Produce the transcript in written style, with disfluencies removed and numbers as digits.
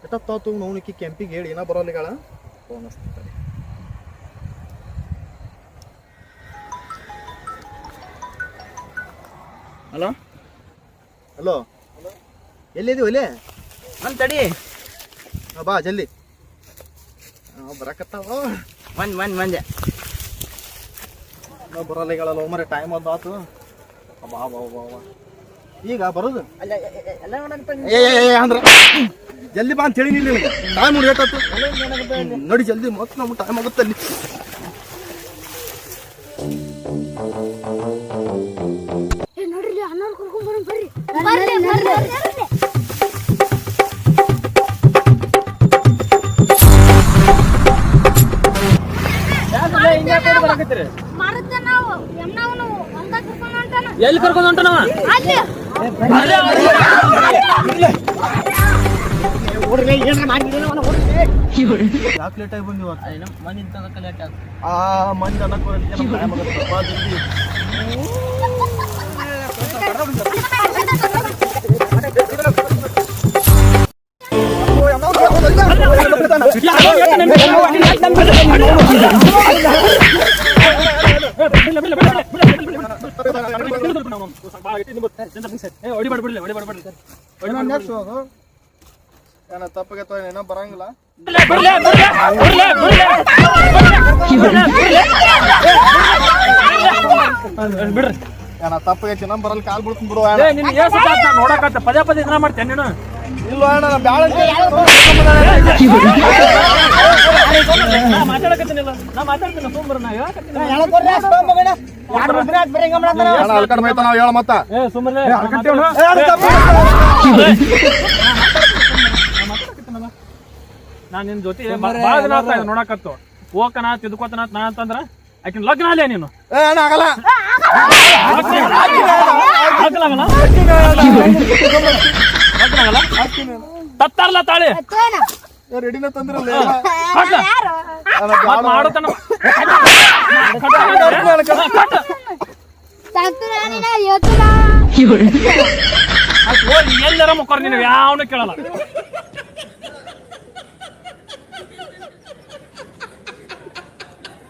ಎಷ್ಟೊತ್ತಾತು ನೋನಿಕ್ಕಿ ಕೆಂಪಿಗೆ ಹೇಳಿ ಏನೋ ಬರೋಲ್ಲಿಗಳ ಫೋನ್ ಹಚ್ತಾರೆ. ಹಲೋ ಹಲೋ ಎಲ್ಲಿದ್ದೀವಿ ಇಲ್ಲಿ ಒಂದು ತಡಿ ಬಾ ಜಲ್ದಿ ಬರಕತ್ತಾವ ಮಂಜೆ ನಾವು ಬರೋಲ್ಲಿಗಳಲ್ಲ ಮರೆ ಟೈಮ್ ಅದು ಆತು. ಬಾ ಬಾ ಬಾ ಬಾ ಈಗ ಬರೋದು ಅಲ್ಲ ಎಲ್ಲ ಅಂದ್ರೆ ಜಲ್ದಿ ಬಾ ಅಂತ ಹೇಳಿ ನಿನಗೆ ಟೈಮ್ ಲೇಟಾಯ್ತು ನೋಡಿ ಜಲ್ದಿ ಮತ್ತೆ ನಮ್ಗೆ ಟೈಮ್ ಆಗುತ್ತೆ ಅಲ್ಲಿ. ನೋಡ್ರಿ ಅನ್ನೋರು ಕರ್ಕೊಂಡ್ ಬರೋಣ ಬರ್ರಿ. ಮಾರುತ್ತ ನಾವು ಎಮ್ನವನು ಒಂದ ಕರ್ಕೊಂಡ್ ಹೊಂಟಾನ. ಎಲ್ಲಿ ಕರ್ಕೊಂಡು ಹೊಂಟನವ? ಅಲ್ಲಿ ಯಾಕೆ ಲೇಟ್ ಆಗಿ ಬಂದಿವ ಮಂದಿ ತನಕ ಲೇಟ್ ಆಗ ಮಂದಿ ಅನ್ನಕ್ಕೆ ಟೈಮ್ ಆಗುತ್ತೆ ಬಾ ಜಲ್ದಿ. ಏನ ತಪ್ಪಾಗೈತೋ ಏನೋ ಬರಂಗಿಲ್ಲ ಬಿಡ್ರಿ ಏನ ತಪ್ಪಾಗೈತಿ ನಮ್ ಬರಲ್ಲ ಕಾಲ್ ಬಿಡ್ತೀನಿ ಬಿಡು. ನೋಡಕತ್ತ ಪದೇ ಪದೇ ಇದನ್ನ ಮಾಡ್ತೇನೆ ನೀನು. ಇಲ್ಲ ಅಣ್ಣ ಬ್ಯಾಳ ಮಾತಾಡಕತ್ತೀನಿಲ್ಲ ನಾ ಮಾತಾಡ್ತೀನಿ ಸೋಮವಾರ ನಾ ಅಲ್ಕಡ್ ಮೈತ ನಾವ್ ಹೇಳ ಮತ್ತ ಸುಮ್ಮನೆ ನಾನ್ ನಿನ್ ಜೊತೆ ಬಾಳ ದಿನ ಆಗ್ತಾ ಇದೆ ನೋಡಕತ್ತು ಹೋಗಕನ ತಿದ್ಕೋತನ ನಾ ಅಂತಂದ್ರ ಆಕಿನ ಲಗ್ನ ಅಲ್ಲೇ ನೀನು ಆಗಲ್ಲ ತತ್ತಾರಲ್ಲ ತಾಳಿ ರೆಡಿನ ತಂದ್ರಲ್ಲ ಮಾಡೋತನ ಎಲ್ಲಾರ ಮುಕ್ಕೋರ್ ನೀನು ಯಾವನು ಕೇಳಲ್ಲ